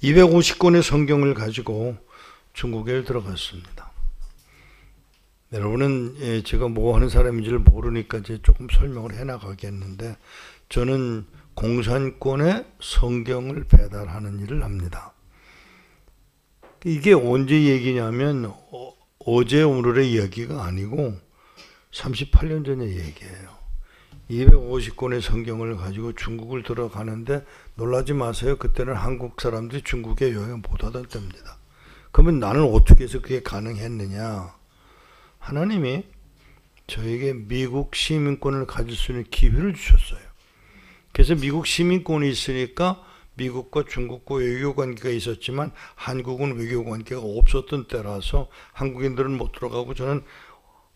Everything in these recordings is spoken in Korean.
250권의 성경을 가지고 중국에 들어갔습니다. 여러분은 제가 뭐 하는 사람인지를 모르니까 이제 조금 설명을 해나가겠는데, 저는 공산권에 성경을 배달하는 일을 합니다. 이게 언제 얘기냐면 어제 오늘의 얘기가 아니고 38년 전의 얘기예요. 250권의 성경을 가지고 중국을 들어가는데 놀라지 마세요. 그때는 한국 사람들이 중국에 여행 못하던 때입니다. 그러면 나는 어떻게 해서 그게 가능했느냐? 하나님이 저에게 미국 시민권을 가질 수 있는 기회를 주셨어요. 그래서 미국 시민권이 있으니까 미국과 중국과 외교관계가 있었지만 한국은 외교관계가 없었던 때라서 한국인들은 못 들어가고, 저는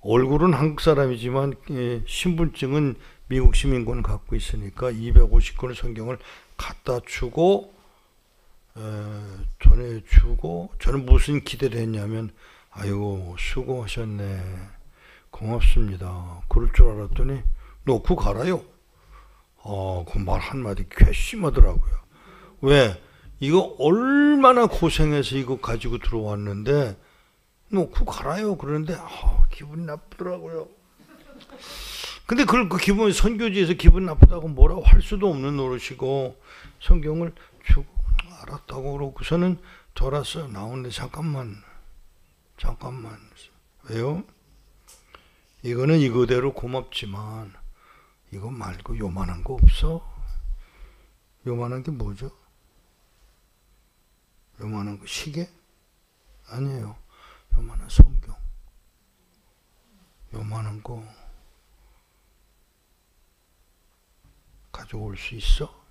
얼굴은 한국 사람이지만 신분증은 미국 시민권을 갖고 있으니까 250권의 성경을 갖다 주고 전해주고, 저는 무슨 기대를 했냐면, 아이고 수고하셨네, 고맙습니다, 그럴 줄 알았더니 놓고 가라요. 그 말 한마디 괘씸하더라고요. 왜? 이거 얼마나 고생해서 이거 가지고 들어왔는데 놓고 가라요. 그러는데 기분이 나쁘더라고요. 근데 그 기분, 선교지에서 기분 나쁘다고 뭐라고 할 수도 없는 노릇이고, 성경을 주고 알았다고 그러고서는 돌아서 나오는데, 잠깐만. 왜요? 이거는 이거대로 고맙지만 이거 말고 요만한 거 없어? 요만한 게 뭐죠? 요만한 거 시계? 아니에요. 요만한 성경. 요만한 거 가져올 수 있어?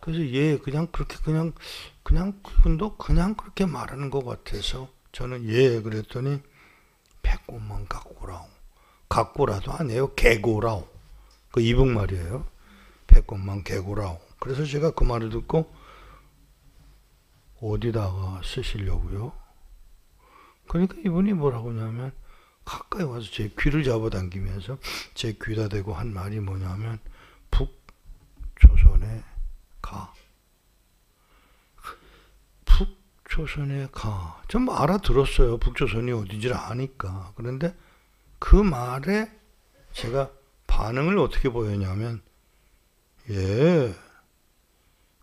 그래서 그냥 그렇게 그냥 그분도 그냥 그렇게 말하는 것 같아서 저는 그랬더니 100권만 갖고 오라오. 갖고라도 아니에요. 개고라오. 그 이북 말이에요. 100권만 개고라오. 그래서 제가 그 말을 듣고 어디다가 쓰시려고요? 그러니까 이분이 뭐라고 하냐면, 가까이 와서 제 귀를 잡아당기면서 제 귀에다 대고 한 말이 뭐냐면, 북조선에 가. 북조선에 가. 좀 알아들었어요. 북조선이 어딘지를 아니까. 그런데 그 말에 제가 반응을 어떻게 보였냐면,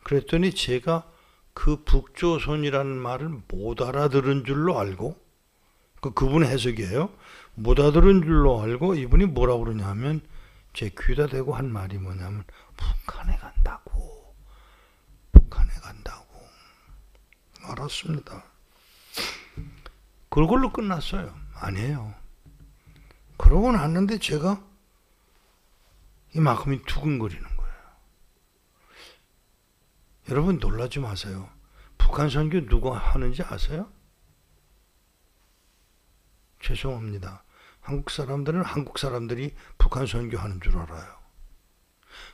그랬더니 제가 그 북조선이라는 말을 못 알아들은 줄로 알고, 그분의 해석이에요. 못 알아들은 줄로 알고 이분이 뭐라고 그러냐면, 제 귀에다 대고 한 말이 뭐냐면, 북한에 간다고. 알았습니다. 그걸로 끝났어요. 아니에요. 그러고 났는데 제가 이만큼이 두근거리는 거예요. 여러분 놀라지 마세요. 북한 선교 누가 하는지 아세요? 죄송합니다. 한국 사람들은 한국 사람들이 북한 선교하는 줄 알아요.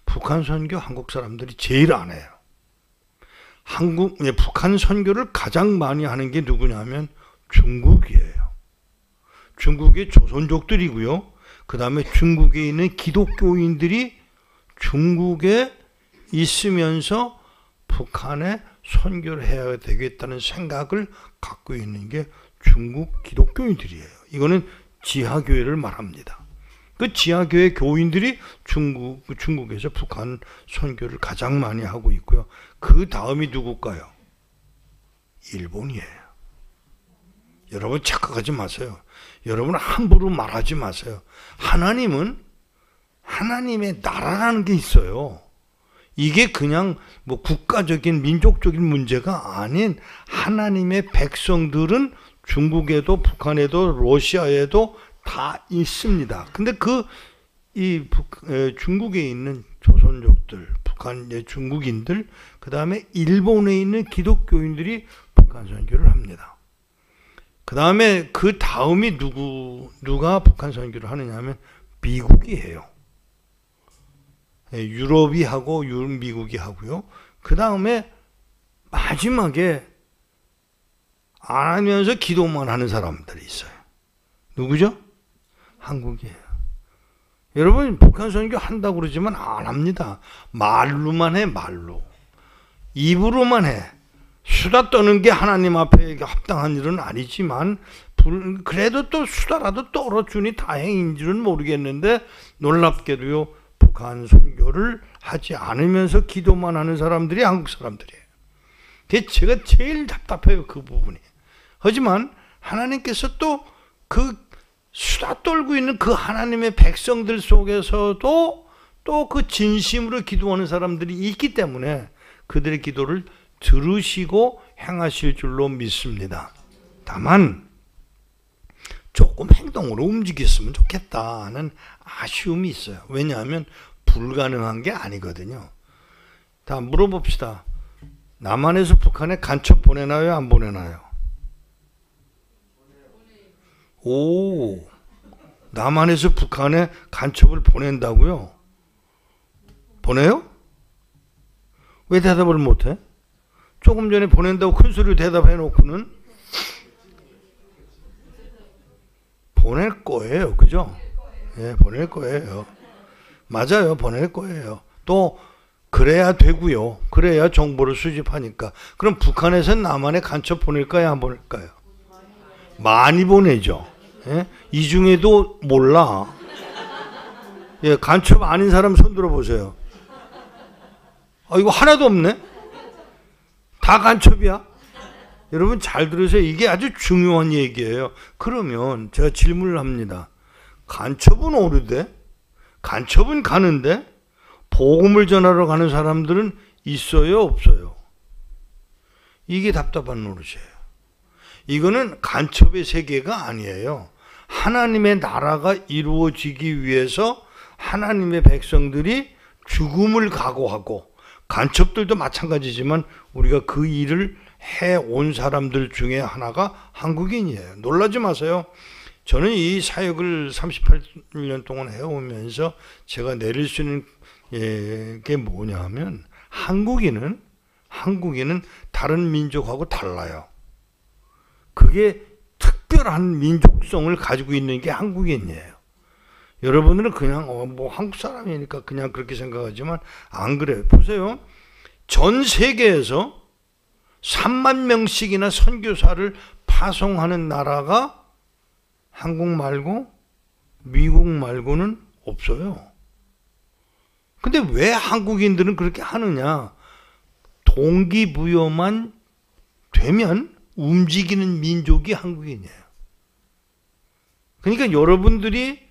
북한 선교 한국 사람들이 제일 안 해요. 북한 선교를 가장 많이 하는 게 누구냐면 중국이에요. 중국의 조선족들이고요. 그 다음에 중국에 있는 기독교인들이 중국에 있으면서 북한에 선교를 해야 되겠다는 생각을 갖고 있는 게 중국 기독교인들이에요. 이거는 지하교회를 말합니다. 그 지하교회 교인들이 중국에서 북한 선교를 가장 많이 하고 있고요. 그 다음이 누굴까요? 일본이에요. 여러분 착각하지 마세요. 여러분 함부로 말하지 마세요. 하나님의 나라라는 게 있어요. 이게 그냥 뭐 국가적인 민족적인 문제가 아닌, 하나님의 백성들은 중국에도 북한에도 러시아에도 다 있습니다. 근데 중국에 있는 조선족들, 북한의 중국인들, 그 다음에 일본에 있는 기독교인들이 북한 선교를 합니다. 그 다음에 그 다음이 누가 북한 선교를 하느냐 하면 미국이에요. 유럽이 하고 미국이 하고요. 그 다음에 마지막에 안 하면서 기도만 하는 사람들이 있어요. 누구죠? 한국이에요. 여러분 북한 선교 한다고 그러지만 안 합니다. 말로만 해, 말로. 입으로만 해. 수다 떠는 게 하나님 앞에 합당한 일은 아니지만 그래도 또 수다라도 떨어주니 다행인 줄은 모르겠는데 놀랍게도요 북한 선교를 하지 않으면서 기도만 하는 사람들이 한국 사람들이에요. 그게 제가 제일 답답해요, 그 부분이. 하지만 하나님께서 또 그 수다 떨고 있는 그 하나님의 백성들 속에서도 또 그 진심으로 기도하는 사람들이 있기 때문에 그들의 기도를 들으시고 행하실 줄로 믿습니다. 다만 조금 행동으로 움직였으면 좋겠다는 아쉬움이 있어요. 왜냐하면 불가능한 게 아니거든요. 다 물어봅시다. 남한에서 북한에 간첩 보내나요? 안 보내나요? 오, 남한에서 북한에 간첩을 보낸다고요? 보내요? 왜 대답을 못해? 조금 전에 보낸다고 큰 소리로 대답해 놓고는 보낼 거예요. 그죠? 예, 보낼 거예요. 맞아요. 보낼 거예요. 또 그래야 되고요. 그래야 정보를 수집하니까. 그럼 북한에서는 남한에 간첩 보낼까요? 안 보낼까요? 많이 보내죠. 예? 이 중에도 몰라. 예, 간첩 아닌 사람 손 들어보세요. 아, 이거 하나도 없네? 다 간첩이야? 여러분 잘 들으세요. 이게 아주 중요한 얘기예요. 그러면 제가 질문을 합니다. 간첩은 오르되, 간첩은 가는데, 복음을 전하러 가는 사람들은 있어요, 없어요? 이게 답답한 노릇이에요. 이거는 간첩의 세계가 아니에요. 하나님의 나라가 이루어지기 위해서 하나님의 백성들이 죽음을 각오하고, 간첩들도 마찬가지지만 우리가 그 일을 해온 사람들 중에 하나가 한국인이에요. 놀라지 마세요. 저는 이 사역을 38년 동안 해오면서 제가 내릴 수 있는 게 뭐냐 하면 한국인은 다른 민족하고 달라요. 그게 특별한 민족성을 가지고 있는 게 한국인이에요. 여러분들은 그냥 뭐 한국 사람이니까 그냥 그렇게 생각하지만 안 그래요. 보세요. 전 세계에서 3만 명씩이나 선교사를 파송하는 나라가 한국 말고 미국 말고는 없어요. 근데 왜 한국인들은 그렇게 하느냐? 동기부여만 되면 움직이는 민족이 한국인이에요. 그러니까 여러분들이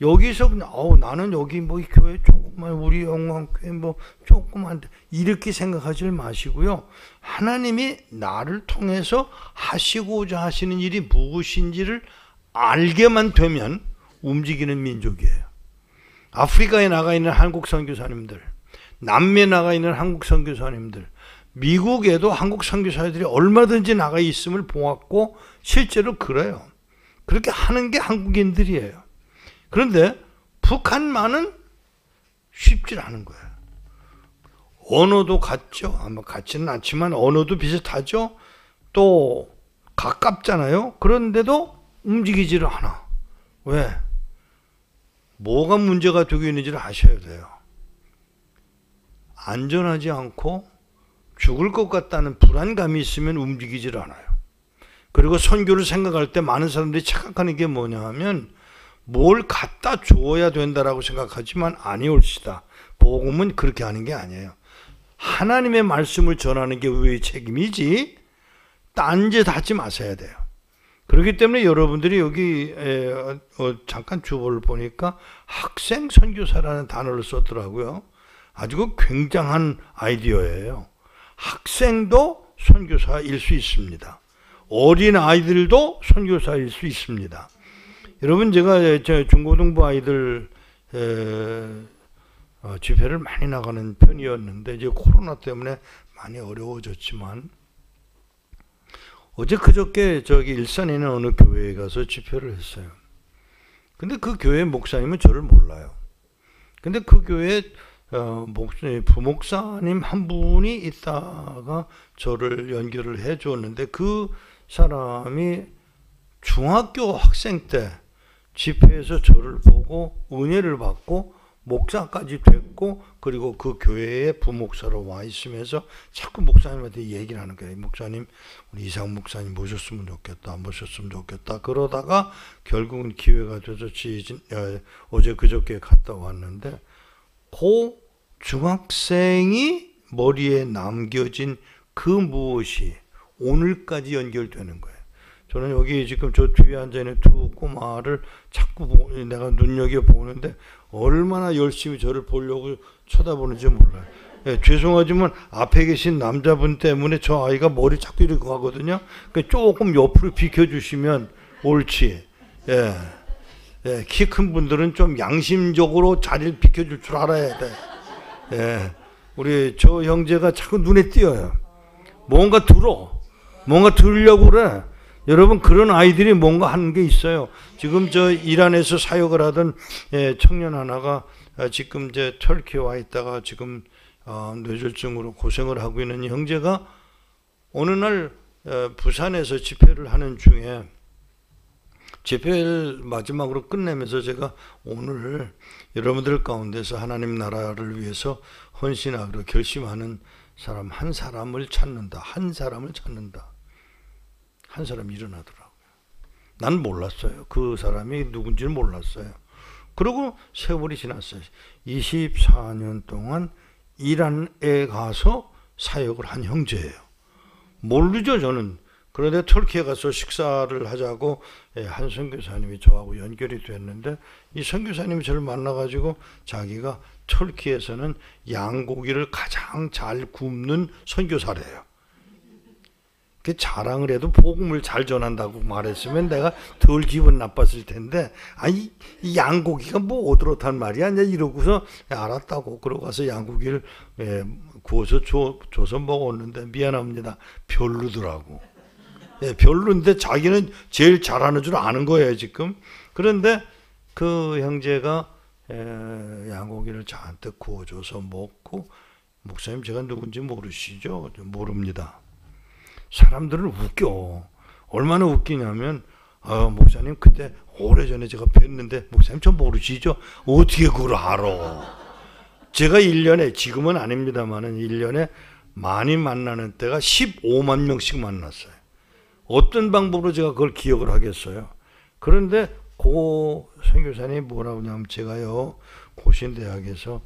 여기서 그냥 나는 여기 뭐 교회 조금만 우리 영광교회 뭐 조금만 이렇게 생각하지 마시고요. 하나님이 나를 통해서 하시고자 하시는 일이 무엇인지를 알게만 되면 움직이는 민족이에요. 아프리카에 나가 있는 한국 선교사님들, 남미에 나가 있는 한국 선교사님들, 미국에도 한국 선교사들이 얼마든지 나가 있음을 보았고 실제로 그래요. 그렇게 하는 게 한국인들이에요. 그런데 북한만은 쉽지 않은 거예요. 언어도 같죠. 아마 같지는 않지만 언어도 비슷하죠. 또 가깝잖아요. 그런데도 움직이지를 않아. 왜? 뭐가 문제가 되고 있는지를 아셔야 돼요. 안전하지 않고 죽을 것 같다는 불안감이 있으면 움직이질 않아요. 그리고 선교를 생각할 때 많은 사람들이 착각하는 게 뭐냐 하면 뭘 갖다 주어야 된다라고 생각하지만 아니올시다. 복음은 그렇게 하는 게 아니에요. 하나님의 말씀을 전하는 게 우리의 책임이지 딴짓 하지 마셔야 돼요. 그렇기 때문에 여러분들이 여기 잠깐 주보를 보니까 학생 선교사라는 단어를 썼더라고요. 아주 굉장한 아이디어예요. 학생도 선교사일 수 있습니다. 어린 아이들도 선교사일 수 있습니다. 여러분 제가 중고등부 아이들 집회를 많이 나가는 편이었는데 이제 코로나 때문에 많이 어려워졌지만 어제 그저께 저기 일산에 있는 어느 교회에 가서 집회를 했어요. 근데 그 교회 목사님은 저를 몰라요. 근데 그 교회 부목사님 한 분이 있다가 저를 연결을 해 주었는데 그 사람이 중학교 학생 때 집회에서 저를 보고 은혜를 받고 목사까지 됐고 그리고 그 교회에 부목사로 와 있으면서 자꾸 목사님한테 얘기를 하는 거예요. 목사님, 우리 이상 목사님 모셨으면 좋겠다. 그러다가 결국은 기회가 돼서 어제 그저께 갔다 왔는데 그 중학생이 머리에 남겨진 그 무엇이 오늘까지 연결되는 거예요. 저는 여기 지금 저 뒤에 앉아있는 두 꼬마를 자꾸 내가 눈여겨보는데 얼마나 열심히 저를 보려고 쳐다보는지 몰라요. 예, 죄송하지만 앞에 계신 남자분 때문에 저 아이가 머리 자꾸 이렇게 가거든요. 그러니까 조금 옆으로 비켜주시면 옳지. 예. 예, 키 큰 분들은 좀 양심적으로 자리를 비켜줄 줄 알아야 돼. 예. 우리 저 형제가 자꾸 눈에 띄어요. 뭔가 들으려고 그래. 여러분, 그런 아이들이 뭔가 하는 게 있어요. 지금 저 이란에서 사역을 하던 청년 하나가 지금 이제 터키에 와 있다가 지금 뇌졸중으로 고생을 하고 있는 형제가 어느 날 부산에서 집회를 하는 중에 집회를 마지막으로 끝내면서 제가 오늘 여러분들 가운데서 하나님 나라를 위해서 헌신하기로 결심하는 사람 한 사람을 찾는다. 한 사람이 일어나더라고요. 난 몰랐어요. 그 사람이 누군지를 몰랐어요. 그리고 세월이 지났어요. 24년 동안 이란에 가서 사역을 한 형제예요. 모르죠, 저는. 그런데 터키에 가서 식사를 하자고 한 선교사님이 저하고 연결이 됐는데 이 선교사님이 저를 만나가지고 자기가 터키에서는 양고기를 가장 잘 굽는 선교사래요. 자랑을 해도 복음을 잘 전한다고 말했으면 내가 덜 기분 나빴을 텐데, 아니, 이 양고기가 뭐 어떻단 말이야? 이러고서 알았다고. 그러고 가서 양고기를 구워서 줘서 먹었는데, 미안합니다. 별로더라고. 별로인데 자기는 제일 잘하는 줄 아는 거예요, 지금. 그런데 그 형제가 양고기를 잔뜩 구워줘서 먹고, 목사님 제가 누군지 모르시죠? 모릅니다. 사람들은 웃겨. 얼마나 웃기냐면 목사님 그때 오래전에 제가 뵀는데 목사님 저 모르시죠? 어떻게 그걸 알아? 제가 1년에 지금은 아닙니다만은 1년에 많이 만나는 때가 15만 명씩 만났어요. 어떤 방법으로 제가 그걸 기억을 하겠어요? 그런데 고 선교사님이 뭐라고 하냐면 제가요 고신대학에서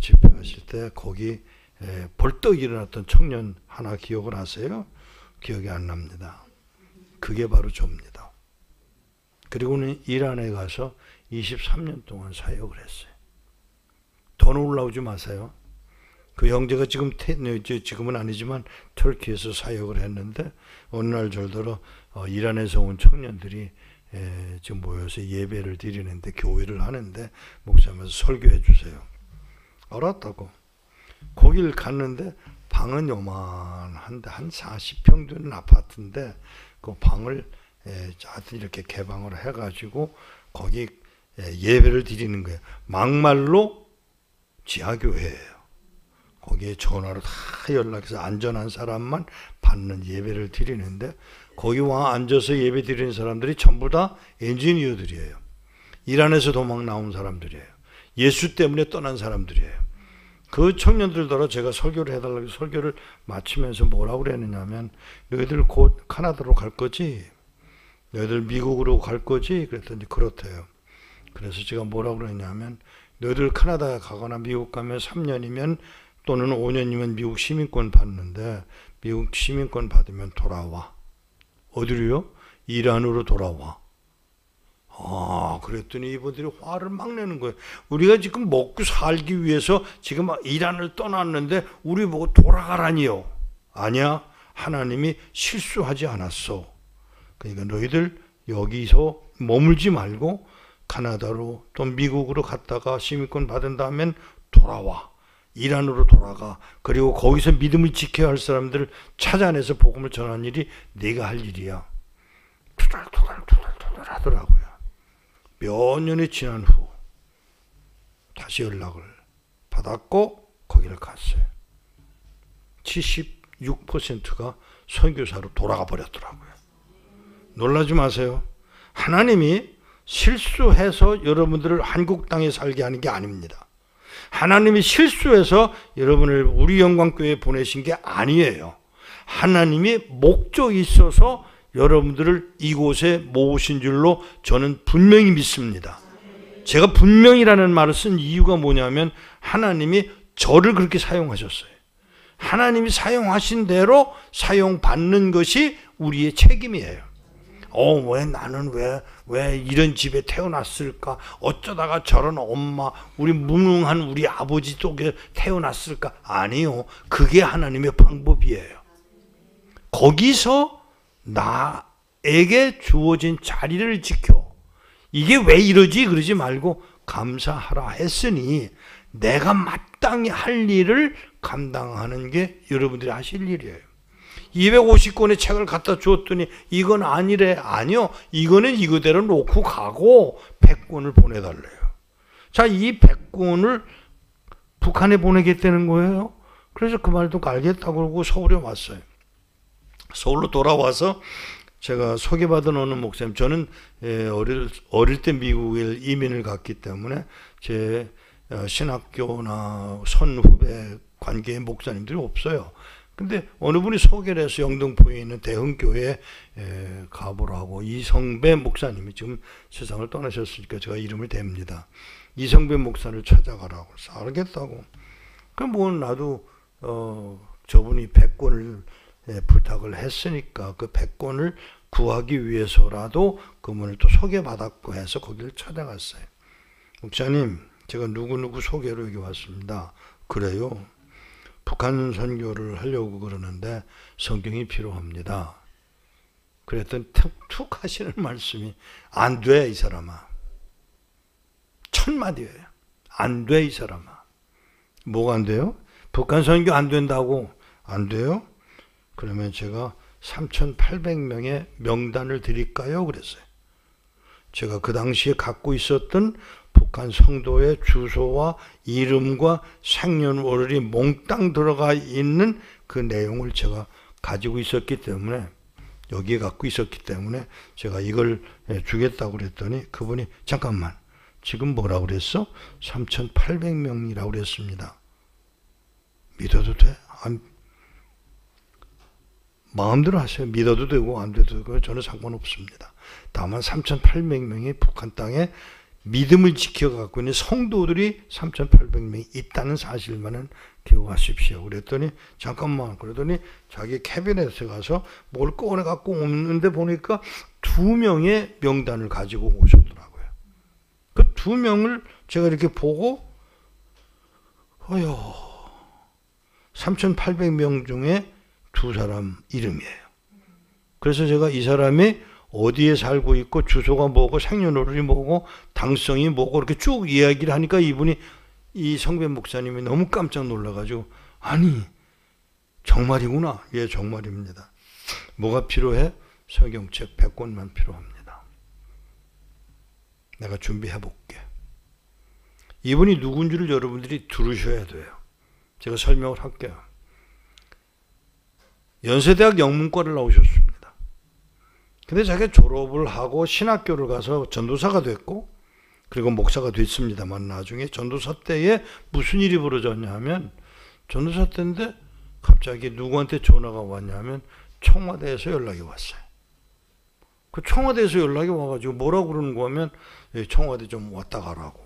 집회하실 때 거기 벌떡 일어났던 청년 하나 기억을 하세요? 기억이 안 납니다. 그게 바로 저입니다. 그리고는 이란에 가서 23년 동안 사역을 했어요. 더 놀라우지 마세요. 그 형제가 지금은 아니지만 터키에서 사역을 했는데 어느 날 절더러 이란에서 온 청년들이 지금 모여서 예배를 드리는데 교회를 하는데 목사님께서 설교해 주세요. 알았다고. 거길 갔는데 방은 요만한데 한 40평 되는 아파트인데 그 방을 하여튼 이렇게 개방을 해가지고 거기 예배를 드리는 거예요. 막말로 지하교회예요. 거기에 전화로 다 연락해서 안전한 사람만 받는 예배를 드리는데 거기 와 앉아서 예배 드리는 사람들이 전부 다 엔지니어들이에요. 이란에서 도망 나온 사람들이에요. 예수 때문에 떠난 사람들이에요. 그 청년들더러 제가 설교를 해달라고 설교를 마치면서 뭐라고 그랬느냐면 너희들 곧 카나다로 갈 거지? 너희들 미국으로 갈 거지? 그랬더니 그렇대요. 그래서 제가 뭐라고 그랬냐면 너희들 카나다 가거나 미국 가면 3년이면 또는 5년이면 미국 시민권 받는데 미국 시민권 받으면 돌아와. 어디로요? 이란으로 돌아와. 그랬더니 이분들이 화를 막 내는 거예요. 우리가 지금 먹고 살기 위해서 지금 이란을 떠났는데 우리 보고 돌아가라니요. 아니야. 하나님이 실수하지 않았어. 그러니까 너희들 여기서 머물지 말고 카나다로 또 미국으로 갔다가 시민권 받은 다음엔 돌아와. 이란으로 돌아가. 그리고 거기서 믿음을 지켜야 할 사람들을 찾아내서 복음을 전하는 일이 네가 할 일이야. 투덜투덜 하더라고요. 몇 년이 지난 후 다시 연락을 받았고 거기를 갔어요. 76%가 선교사로 돌아가 버렸더라고요. 놀라지 마세요. 하나님이 실수해서 여러분들을 한국 땅에 살게 하는 게 아닙니다. 하나님이 실수해서 여러분을 우리 영광교회에 보내신 게 아니에요. 하나님이 목적이 있어서 여러분들을 이곳에 모으신 줄로 저는 분명히 믿습니다. 제가 분명이라는 말을 쓴 이유가 뭐냐면 하나님이 저를 그렇게 사용하셨어요. 하나님이 사용하신 대로 사용받는 것이 우리의 책임이에요. 왜 나는 왜 이런 집에 태어났을까? 어쩌다가 저런 엄마, 우리 무능한 우리 아버지 쪽에 태어났을까? 아니요. 그게 하나님의 방법이에요. 거기서 나에게 주어진 자리를 지켜. 이게 왜 이러지? 그러지 말고 감사하라 했으니 내가 마땅히 할 일을 감당하는 게 여러분들이 하실 일이에요. 250권의 책을 갖다 주었더니 이건 아니래. 아니요. 이거는 이거대로 놓고 가고 100권을 보내달래요. 자, 이 100권을 북한에 보내겠다는 거예요. 그래서 그 말도 알겠다고 그러고 서울에 왔어요. 서울로 돌아와서 제가 소개받은 어느 목사님, 저는 어릴 때 미국에 이민을 갔기 때문에 제 신학교나 선후배 관계의 목사님들이 없어요. 근데 어느 분이 소개를 해서 영등포에 있는 대흥교회에 가보라고, 이성배 목사님이 지금 세상을 떠나셨으니까 제가 이름을 댑니다. 이성배 목사를 찾아가라고 해서 알겠다고. 그럼 뭐 나도 저분이 100권을 부탁을 했으니까 그 100권을 구하기 위해서라도 그분을 또 소개받았고 해서 거기를 찾아갔어요. 목사님, 제가 누구누구 소개로 여기 왔습니다. 그래요? 북한 선교를 하려고 그러는데 성경이 필요합니다. 그랬더니 툭툭 하시는 말씀이 안 돼, 이 사람아. 천마디예요. 안 돼, 이 사람아. 뭐가 안 돼요? 북한 선교 안 된다고. 안 돼요? 그러면 제가 3,800명의 명단을 드릴까요? 그랬어요. 제가 그 당시에 갖고 있었던 북한 성도의 주소와 이름과 생년월일이 몽땅 들어가 있는 그 내용을 제가 가지고 있었기 때문에, 여기에 갖고 있었기 때문에 제가 이걸 주겠다고 그랬더니 그분이 잠깐만, 지금 뭐라고 그랬어? 3,800명이라고 그랬습니다. 믿어도 돼? 마음대로 하세요. 믿어도 되고 안 돼도 되고 저는 상관없습니다. 다만 3,800명이 북한 땅에 믿음을 지켜갖고 있는 성도들이 3,800명이 있다는 사실만은 기억하십시오. 그랬더니 잠깐만, 그러더니 자기 캐비넷에 가서 뭘 꺼내갖고 오는데 보니까 2명의 명단을 가지고 오셨더라고요. 그 2명을 제가 이렇게 보고 3,800명 중에 2사람 이름이에요. 그래서 제가 이 사람이 어디에 살고 있고 주소가 뭐고 생년월일이 뭐고 당성이 뭐고 이렇게 쭉 이야기를 하니까 이분이, 이 성배 목사님이 너무 깜짝 놀라가지고, 아니 정말이구나. 예, 정말입니다. 뭐가 필요해? 성경책 100권만 필요합니다. 내가 준비해 볼게. 이분이 누군지를 여러분들이 들으셔야 돼요. 제가 설명을 할게요. 연세대학 영문과를 나오셨습니다. 근데 자기가 졸업을 하고 신학교를 가서 전도사가 됐고, 그리고 목사가 됐습니다만 나중에 전도사 때에 무슨 일이 벌어졌냐 하면, 전도사 때인데 갑자기 누구한테 전화가 왔냐면 청와대에서 연락이 왔어요. 그 청와대에서 연락이 와가지고 뭐라고 그러는 거 하면, 청와대 좀 왔다 가라고.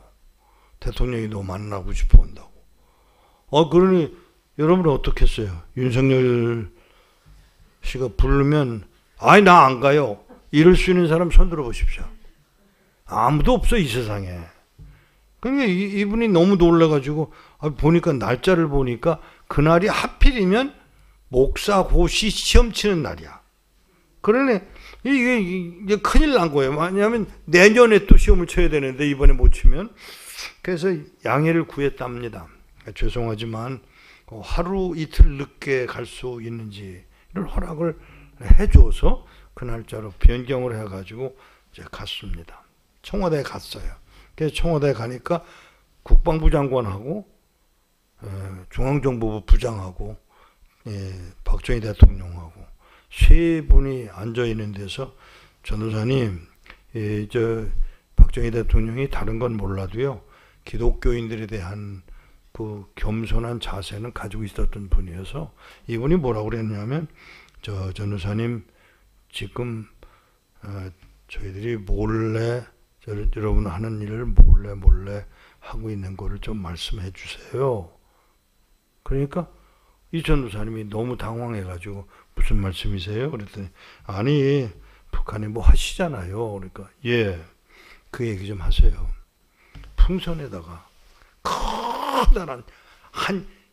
대통령이 너 만나고 싶어 한다고. 그러니 여러분은 어떻게 했어요? 윤석열 씨가 부르면 아니 나 안 가요. 이럴 수 있는 사람 손 들어 보십시오. 아무도 없어 이 세상에. 그러니까 이분이 너무 놀라가지고 보니까 날짜를 보니까 그날이 하필이면 목사고시 시험 치는 날이야. 그러네. 이게 큰일 난 거예요. 왜냐하면 내년에 또 시험을 쳐야 되는데 이번에 못 치면. 그래서 양해를 구했답니다. 죄송하지만 하루 이틀 늦게 갈 수 있는지를 허락을 해줘서 그 날짜로 변경을 해가지고 이제 갔습니다. 청와대에 갔어요. 그래서 청와대에 가니까 국방부 장관하고 중앙정보부 부장하고 박정희 대통령하고 세 분이 앉아 있는 데서, 전도사님, 저 박정희 대통령이 다른 건 몰라도요 기독교인들에 대한 그 겸손한 자세는 가지고 있었던 분이어서 이분이 뭐라고 그랬냐면 전도사님 지금 저희들이 몰래 여러분 하는 일을 몰래 하고 있는 거를 좀 말씀해 주세요. 그러니까 이 전도사님이 너무 당황해가지고 무슨 말씀이세요? 그랬더니 아니 북한이 뭐 하시잖아요. 그러니까 예, 그 얘기 좀 하세요. 풍선에다가 커다란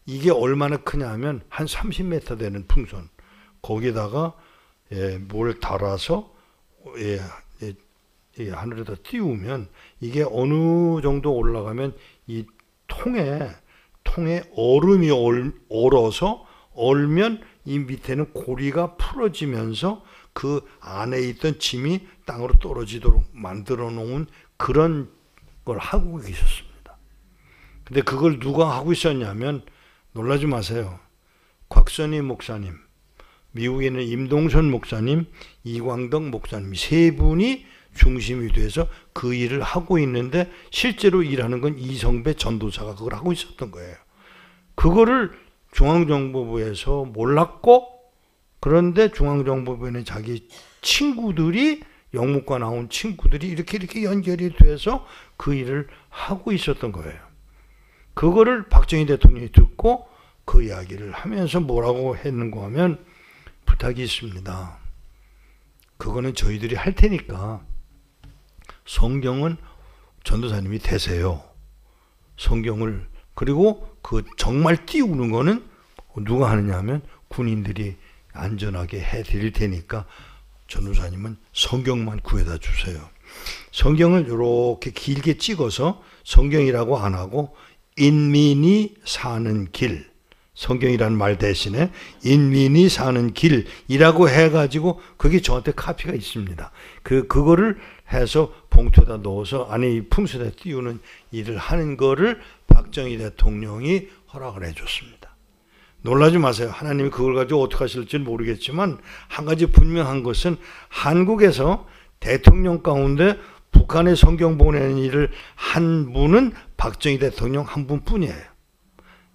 이게 얼마나 크냐 하면 한 30m 되는 풍선 거기다가 뭘 달아서 하늘에다 띄우면 이게 어느 정도 올라가면 이 통에 얼음이 얼어서 얼면 이 밑에는 고리가 풀어지면서 그 안에 있던 짐이 땅으로 떨어지도록 만들어 놓은 그런 걸 하고 계셨습니다. 근데 그걸 누가 하고 있었냐면 놀라지 마세요. 곽선희 목사님, 미국에 있는 임동선 목사님, 이광덕 목사님 세 분이 중심이 돼서 그 일을 하고 있는데 실제로 일하는 건 이성배 전도사가 그걸 하고 있었던 거예요. 그거를 중앙정보부에서 몰랐고 그런데 중앙정보부에는 자기 친구들이 영문과 나온 친구들이 이렇게 연결이 돼서 그 일을 하고 있었던 거예요. 그거를 박정희 대통령이 듣고 그 이야기를 하면서 뭐라고 했는가 하면 부탁이 있습니다. 그거는 저희들이 할 테니까 성경은 전도사님이 되세요. 성경을 그리고 그 정말 띄우는 거는 누가 하느냐 하면 군인들이 안전하게 해드릴 테니까 전도사님은 성경만 구해다 주세요. 성경을 이렇게 길게 찍어서 성경이라고 안 하고 인민이 사는 길, 성경이라는 말 대신에 인민이 사는 길이라고 해가지고 그게 저한테 카피가 있습니다. 그거를 해서 봉투에다 넣어서 안에 이 풍선에 띄우는 일을 하는 거를 박정희 대통령이 허락을 해줬습니다. 놀라지 마세요. 하나님이 그걸 가지고 어떻게 하실지는 모르겠지만 한 가지 분명한 것은 한국에서 대통령 가운데 북한에 성경 보내는 일을 한 분은 박정희 대통령 한 분뿐이에요.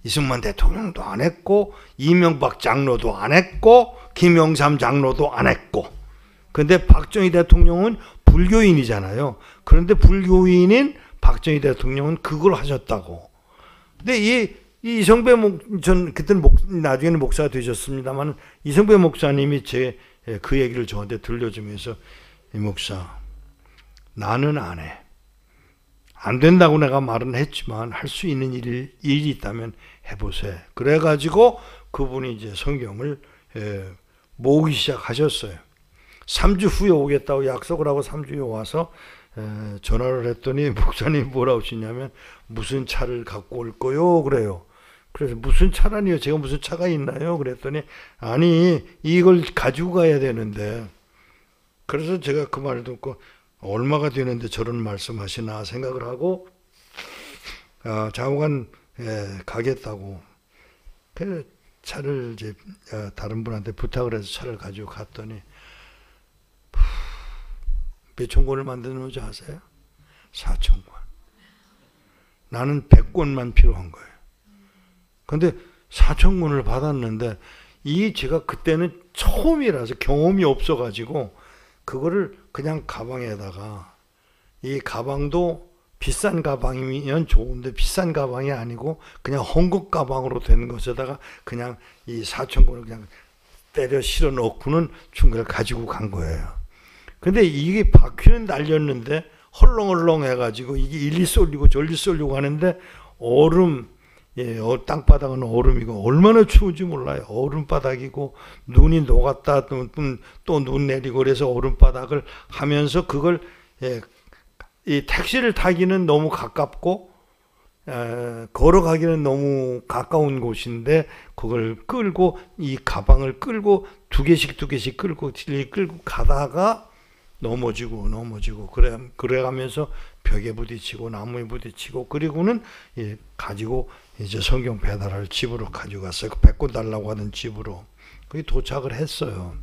이승만 대통령도 안 했고 이명박 장로도 안 했고 김영삼 장로도 안 했고 근데 박정희 대통령은 불교인이잖아요. 그런데 불교인인 박정희 대통령은 그걸 하셨다고. 근데 이 이성배 전 그때는 나중에는 목사가 되셨습니다만 이성배 목사님이 그 얘기를 저한테 들려주면서 이 목사 나는 안 해. 안 된다고 내가 말은 했지만 할 수 있는 일이 있다면 해보세요. 그래가지고 그분이 이제 성경을 모으기 시작하셨어요. 3주 후에 오겠다고 약속을 하고 3주 후에 와서 전화를 했더니 목사님이 뭐라고 하시냐면 무슨 차를 갖고 올 거요? 그래요. 그래서 무슨 차라니요? 제가 무슨 차가 있나요? 그랬더니 아니 이걸 가지고 가야 되는데 그래서 제가 그 말을 듣고 얼마가 되는데 저런 말씀하시나 생각을 하고 좌우간 가겠다고 그 차를 이제 다른 분한테 부탁을 해서 차를 가지고 갔더니 몇 천 권을 만드는 줄 아세요? 4천 권. 나는 100권만 필요한 거예요. 근데 4천 권을 받았는데 제가 그때는 처음이라서 경험이 없어가지고 그거를 그냥 가방에다가 이 가방도 비싼 가방이면 좋은데 비싼 가방이 아니고 그냥 헝겊 가방으로 된 것에다가 그냥 이 4천 권을 그냥 때려 실어 넣고는 중간에 가지고 간 거예요. 근데 이게 바퀴는 날렸는데 헐렁헐렁 해가지고 이게 일리 쏠리고 저리 쏠리고 하는데 땅바닥은 얼음이고 얼마나 추운지 몰라요. 얼음바닥이고 눈이 녹았다 또 눈 내리고 그래서 얼음바닥을 하면서 그걸 이 택시를 타기는 너무 가깝고 걸어가기는 너무 가까운 곳인데 그걸 끌고 이 가방을 끌고 두 개씩 끌고 가다가 넘어지고 그래가면서 벽에 부딪히고 나무에 부딪히고 그리고는 가지고 이제 성경 배달할 집으로 가지고 갔어요. 100권 달라고 하던 집으로. 거기 도착을 했어요.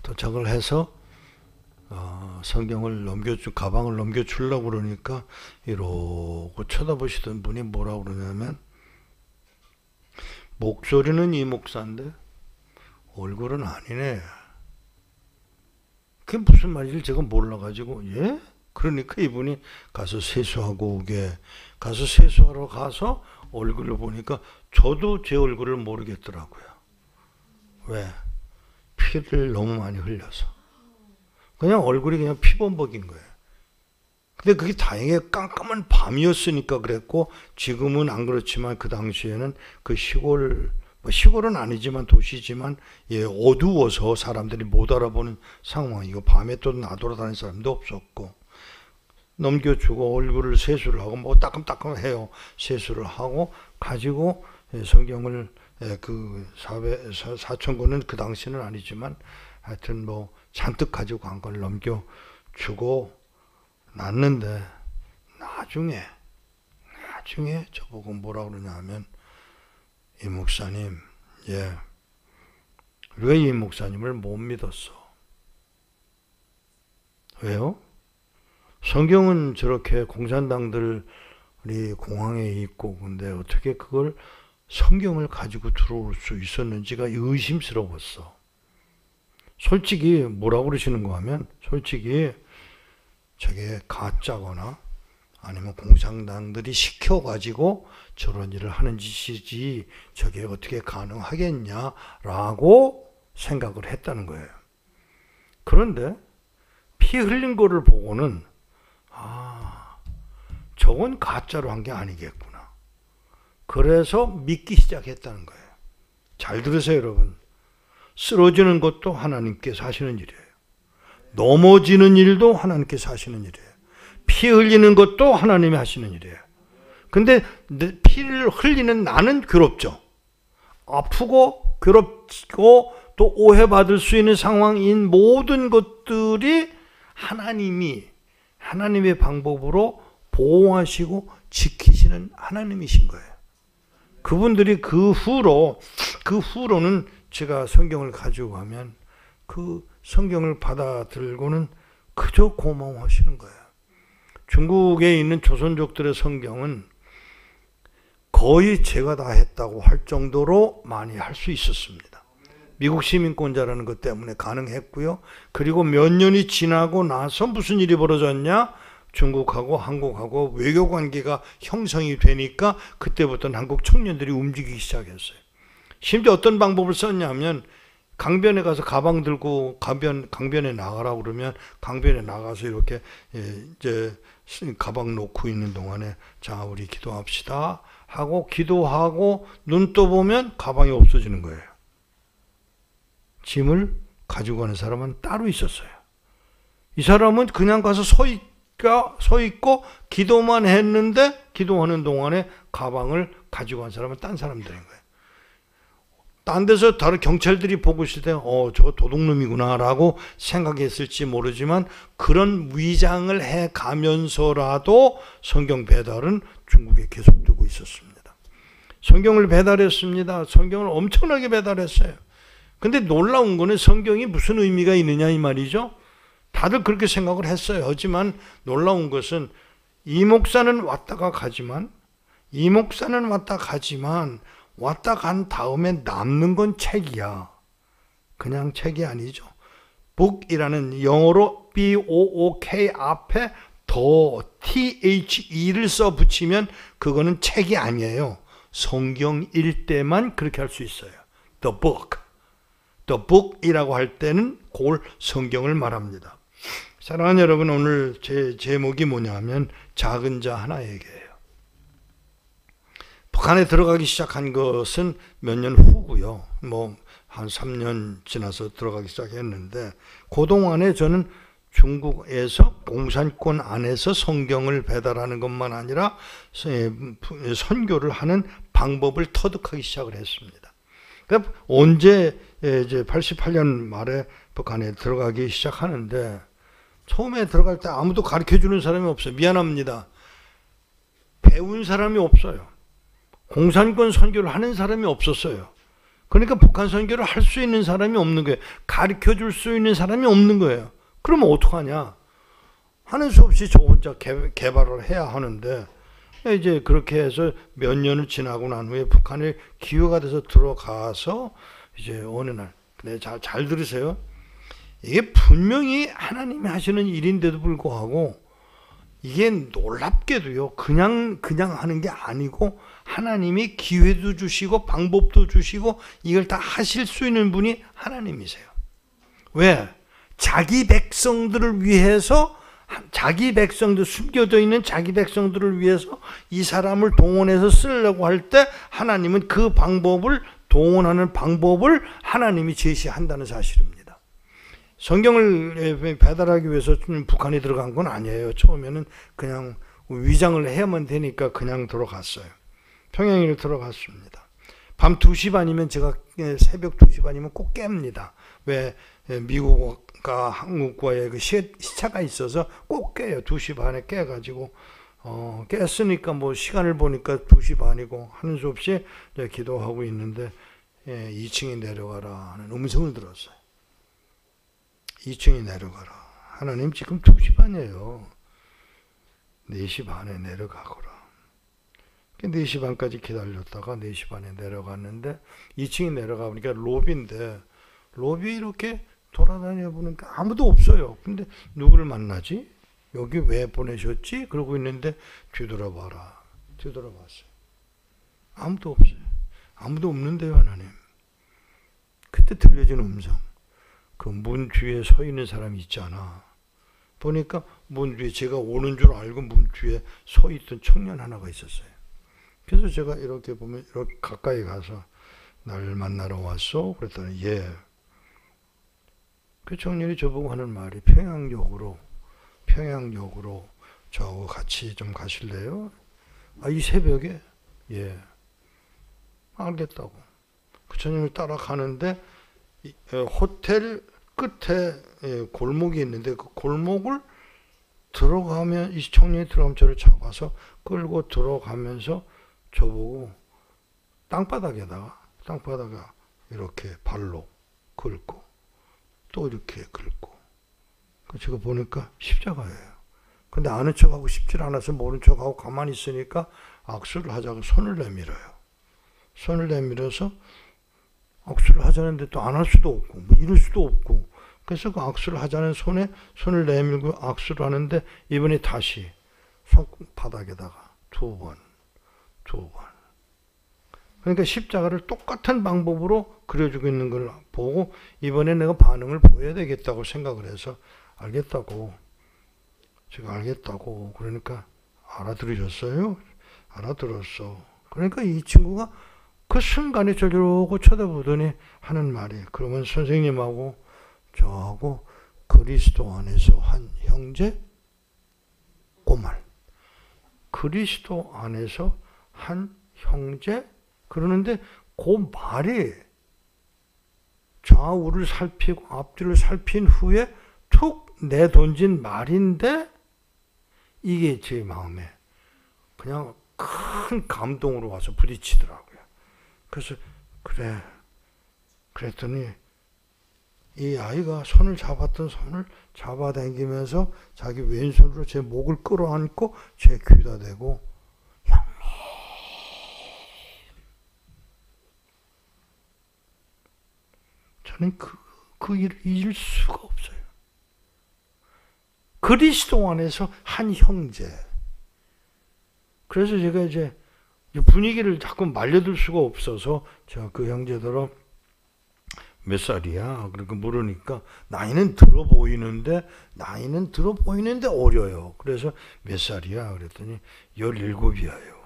도착을 해서 성경을 가방을 넘겨주려고 그러니까 이러고 쳐다보시던 분이 뭐라고 그러냐면, 목소리는 이 목사인데 얼굴은 아니네. 그게 무슨 말인지 제가 몰라가지고, 예? 그러니까 이분이 가서 세수하고 오게, 가서 세수하러 가서 얼굴을 보니까 저도 제 얼굴을 모르겠더라고요. 왜? 피를 너무 많이 흘려서. 그냥 얼굴이 그냥 피범벅인 거예요. 근데 그게 다행히 깜깜한 밤이었으니까 그랬고, 지금은 안 그렇지만 그 당시에는 그 시골은 아니지만 도시지만, 예, 어두워서 사람들이 못 알아보는 상황이고, 밤에 또 나돌아다니는 사람도 없었고, 넘겨주고 얼굴을 세수를 하고 뭐 따끔따끔해요. 세수를 하고 가지고 성경을, 그 사천권은 그 당시는 아니지만 하여튼 뭐 잔뜩 가지고 간 걸 넘겨주고 났는데, 나중에 저보고 뭐라 그러냐 하면, 이 목사님, 예, 왜 이 목사님을 못 믿었어? 왜요? 성경은 저렇게 공산당들이 공항에 있고, 근데 어떻게 그걸 성경을 가지고 들어올 수 있었는지가 의심스러웠어. 솔직히 뭐라고 그러시는 거 하면, 솔직히 저게 가짜거나 아니면 공산당들이 시켜가지고 저런 일을 하는 짓이지 저게 어떻게 가능하겠냐라고 생각을 했다는 거예요. 그런데 피 흘린 거를 보고는, 저건 가짜로 한 게 아니겠구나. 그래서 믿기 시작했다는 거예요. 잘 들으세요, 여러분. 쓰러지는 것도 하나님께서 하시는 일이에요. 넘어지는 일도 하나님께서 하시는 일이에요. 피 흘리는 것도 하나님이 하시는 일이에요. 근데 피를 흘리는 나는 괴롭죠. 아프고 괴롭고 또 오해받을 수 있는 상황인 모든 것들이 하나님의 방법으로 보호하시고 지키시는 하나님이신 거예요. 그분들이 그 후로는 제가 성경을 가지고 가면 그 성경을 받아들고는 그저 고마워하시는 거예요. 중국에 있는 조선족들의 성경은 거의 제가 다 했다고 할 정도로 많이 할 수 있었습니다. 미국 시민권자라는 것 때문에 가능했고요. 그리고 몇 년이 지나고 나서 무슨 일이 벌어졌냐? 중국하고 한국하고 외교 관계가 형성이 되니까 그때부터는 한국 청년들이 움직이기 시작했어요. 심지어 어떤 방법을 썼냐면, 강변에 가서 가방 들고 강변에 나가라고 그러면 강변에 나가서 이렇게 이제 가방 놓고 있는 동안에, 자, 우리 기도합시다 하고 기도하고 눈 떠보면 가방이 없어지는 거예요. 짐을 가지고 가는 사람은 따로 있었어요. 이 사람은 그냥 가서 서 있고 기도만 했는데, 기도하는 동안에 가방을 가지고 간 사람은 딴 사람들인 거예요. 딴 데서 다른 경찰들이 보고 있을 때 저거 도둑놈이구나 라고 생각했을지 모르지만, 그런 위장을 해가면서라도 성경 배달은 중국에 계속되고 있었습니다. 성경을 배달했습니다. 성경을 엄청나게 배달했어요. 근데 놀라운 거는 성경이 무슨 의미가 있느냐 이 말이죠. 다들 그렇게 생각을 했어요. 하지만 놀라운 것은, 이 목사는 왔다가 가지만 왔다 간 다음에 남는 건 책이야. 그냥 책이 아니죠. book이라는 영어로 book 앞에 더 the를 써 붙이면 그거는 책이 아니에요. 성경일 때만 그렇게 할 수 있어요. The book이라고 할 때는 그걸 성경을 말합니다. 사랑하는 여러분, 오늘 제 제목이 뭐냐면 작은 자 하나에게예요. 북한에 들어가기 시작한 것은 몇 년 후고요. 한 3년 지나서 들어가기 시작했는데, 그동안에 저는 중국에서 공산권 안에서 성경을 배달하는 것만 아니라 선교를 하는 방법을 터득하기 시작을 했습니다. 그러니까 언제 이제 88년 말에 북한에 들어가기 시작하는데, 처음에 들어갈 때 아무도 가르쳐주는 사람이 없어요. 미안합니다. 배운 사람이 없어요. 공산권 선교를 하는 사람이 없었어요. 그러니까 북한 선교를 할 수 있는 사람이 없는 거예요. 가르쳐줄 수 있는 사람이 없는 거예요. 그러면 어떡하냐? 하는 수 없이 저 혼자 개발을 해야 하는데, 이제 그렇게 해서 몇 년을 지나고 난 후에 북한이 기회가 돼서 들어가서 이제 어느 날, 네, 잘 들으세요. 이게 분명히 하나님이 하시는 일인데도 불구하고 이게 놀랍게도요, 그냥 하는 게 아니고 하나님이 기회도 주시고 방법도 주시고 이걸 다 하실 수 있는 분이 하나님이세요. 왜? 자기 백성들을 위해서, 자기 백성들, 숨겨져 있는 자기 백성들을 위해서 이 사람을 동원해서 쓰려고 할 때 하나님은 그 방법을, 동원하는 방법을 하나님이 제시한다는 사실입니다. 성경을 배달하기 위해서 북한이 들어간 건 아니에요. 처음에는 그냥 위장을 해야만 되니까 그냥 들어갔어요. 평양에 들어갔습니다. 밤 2시 반이면 제가 새벽 2시 반이면 꼭 깹니다. 왜? 미국과 한국과의 그 시차가 있어서 꼭 깨요. 2시 반에 깨가지고 깼으니까 뭐 시간을 보니까 2시 반이고 하는 수 없이 기도하고 있는데 2층에 내려가라 하는 음성을 들었어요. 2층에 내려가라. 하나님 지금 2시 반이에요. 4시 반에 내려가거라. 4시 반까지 기다렸다가 4시 반에 내려갔는데 2층에 내려가 보니까 로비인데 로비 이렇게 돌아다녀 보니까 아무도 없어요. 근데 누구를 만나지? 여기 왜 보내셨지? 그러고 있는데 뒤돌아봐라. 뒤돌아봤어요. 아무도 없어요. 아무도 없는데요, 하나님. 그때 들려진 음성. 그 문 뒤에 서 있는 사람이 있잖아. 보니까 문 뒤에, 제가 오는 줄 알고 문 뒤에 서 있던 청년 하나가 있었어요. 그래서 제가 이렇게 보면 이렇게 가까이 가서 날 만나러 왔어? 그랬더니 예. 그 청년이 저보고 하는 말이 평양역으로 저하고 같이 좀 가실래요? 아, 이 새벽에? 예. 알겠다고. 그 청년을 따라가는데 호텔 끝에 골목이 있는데 그 골목을 들어가면 이 청년이 들어가면 저를 잡아서 끌고 들어가면서 저보고 땅바닥에 이렇게 발로 긁고 또 이렇게 긁고 제가 보니까 십자가예요. 근데 아는 척하고 싶질 않아서 모른 척하고 가만히 있으니까 악수를 하자고 손을 내밀어요. 손을 내밀어서 악수를 하자는데 또 안 할 수도 없고 뭐 이럴 수도 없고 그래서 그 악수를 하자는 손을 내밀고 악수를 하는데 이번에 다시 손바닥에다가 두 번. 그러니까 십자가를 똑같은 방법으로 그려주고 있는 걸 보고 이번에 내가 반응을 보여야 되겠다고 생각을 해서 알겠다고. 제가 알겠다고. 그러니까 알아들으셨어요? 알아들었어. 그러니까 이 친구가 그 순간에 저러고 쳐다보더니 하는 말이 그러면 선생님하고 저하고 그리스도 안에서 한 형제? 그 말. 그리스도 안에서 한 형제? 그러는데 그 말이 좌우를 살피고 앞뒤를 살핀 후에 툭 내던진 말인데 이게 제 마음에 그냥 큰 감동으로 와서 부딪히더라고요. 그래서 그래. 그랬더니 이 아이가 손을 잡았던 손을 잡아당기면서 자기 왼손으로 제 목을 끌어안고 제 귀에다 대고 형님. 저는 그 일을 잊을 수가 없어요. 그리스도 안에서 한 형제. 그래서 제가 이제 분위기를 자꾸 말려둘 수가 없어서 제가 그 형제들은 몇 살이야? 그러니까 물으니까 나이는 들어 보이는데 어려요. 그래서 몇 살이야? 그랬더니 17이에요.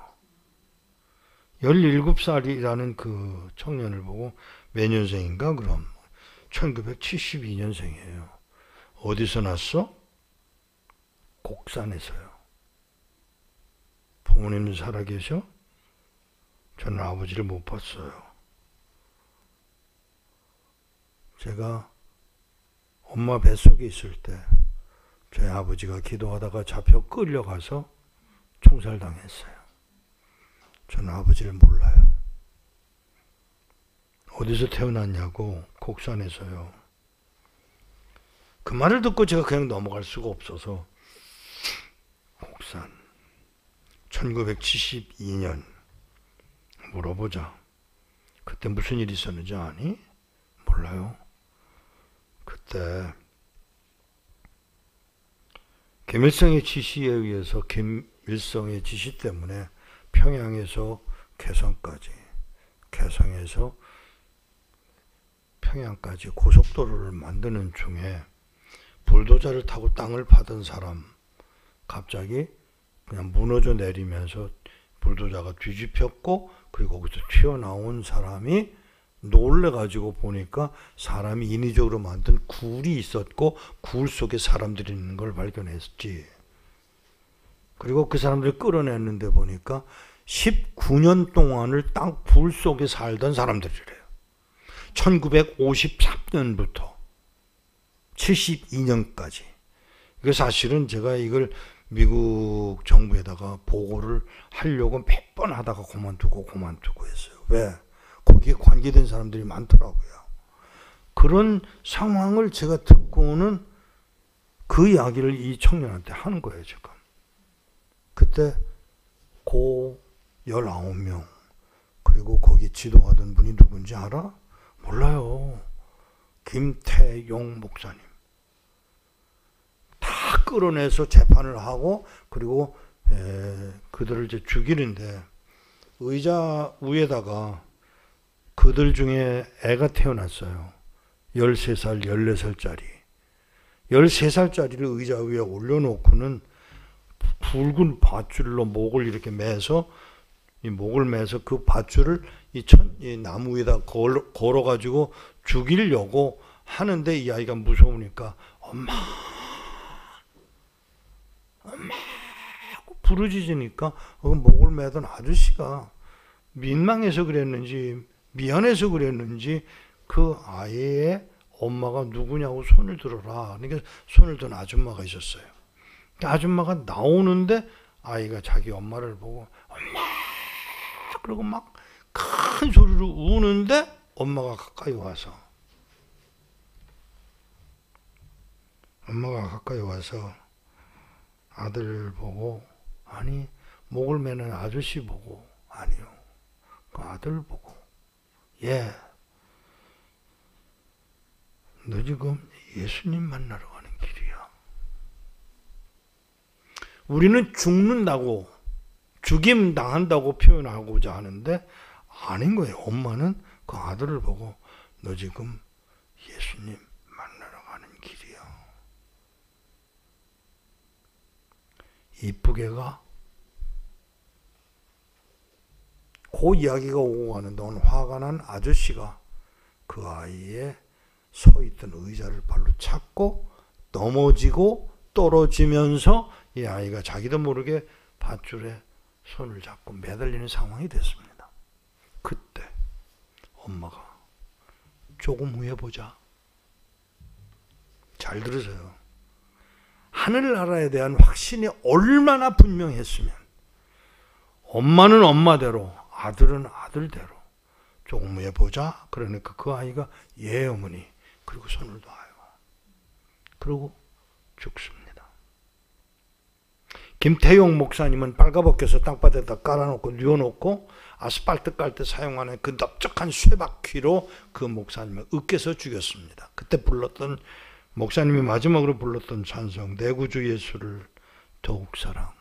17살이라는 그 청년을 보고 몇 년생인가 그럼? 1972년생이에요. 어디서 났어? 곡산에서요. 부모님은 살아계셔? 저는 아버지를 못 봤어요. 제가 엄마 뱃속에 있을 때 저희 아버지가 기도하다가 잡혀 끌려가서 총살당했어요. 저는 아버지를 몰라요. 어디서 태어났냐고 곡산에서요. 그 말을 듣고 제가 그냥 넘어갈 수가 없어서 곡산 1972년 물어보자. 그때 무슨 일이 있었는지 아니? 몰라요. 그때 김일성의 지시에 의해서 김일성의 지시 때문에 평양에서 개성까지, 개성에서 평양까지 고속도로를 만드는 중에 불도저를 타고 땅을 파던 사람 갑자기 그냥 무너져 내리면서 불도저가 뒤집혔고, 그리고 거기서 튀어나온 사람이 놀래가지고 보니까 사람이 인위적으로 만든 굴이 있었고 굴 속에 사람들이 있는 걸 발견했지. 그리고 그 사람들을 끌어냈는데 보니까 19년 동안을 땅 굴 속에 살던 사람들이래요. 1953년부터 72년까지. 이게 사실은 제가 이걸 미국 정부에다가 보고를 하려고 몇 번 하다가 그만두고 했어요. 왜? 거기에 관계된 사람들이 많더라고요. 그런 상황을 제가 듣고는 그 이야기를 이 청년한테 하는 거예요, 지금. 그때 고 19명, 그리고 거기 지도하던 분이 누군지 알아? 몰라요. 김태용 목사님. 다 끌어내서 재판을 하고, 그리고 그들을 이제 죽이는데 의자 위에다가 그들 중에 애가 태어났어요. 13살, 14살짜리. 13살짜리를 의자 위에 올려놓고는 붉은 밧줄로 목을 이렇게 매서, 이 목을 매서 그 밧줄을 이 나무 위에다 걸어가지고 죽이려고 하는데 이 아이가 무서우니까 엄마 하고 부르짖으니까 목을 매던 아저씨가 민망해서 그랬는지 미안해서 그랬는지 그 아이의 엄마가 누구냐고 손을 들어라. 그러니까 손을 든 아줌마가 있었어요. 아줌마가 나오는데 아이가 자기 엄마를 보고 엄마 그러고 막 큰 소리로 우는데 엄마가 가까이 와서 아들을 보고, 아니 목을 매는 아저씨 보고, 아니요 그 아들 보고, 예, 너 지금 예수님 만나러 가는 길이야. 우리는 죽는다고, 죽임 당한다고 표현하고자 하는데 아닌 거예요. 엄마는 그 아들을 보고 너 지금 예수님 만나러 가는 길이야. 이쁘게 가. 그 이야기가 오고 가는 동안 화가 난 아저씨가 그 아이의 서 있던 의자를 발로 찼고 넘어지고 떨어지면서 이 아이가 자기도 모르게 밧줄에 손을 잡고 매달리는 상황이 됐습니다. 그때 엄마가 조금 후에 보자. 잘 들으세요. 하늘나라에 대한 확신이 얼마나 분명했으면 엄마는 엄마대로, 아들은 아들대로 조금 후에 보자. 그러니까 그 아이가 예 어머니, 그리고 손을 놔요. 그리고 죽습니다. 김태용 목사님은 빨가벗겨서 땅바닥에다 깔아놓고 뉘어놓고 아스팔트 깔 때 사용하는 그 넓적한 쇠바퀴로 그 목사님을 으깨서 죽였습니다. 그때 불렀던, 목사님이 마지막으로 불렀던 찬송, 내 구주 예수를 더욱 사랑,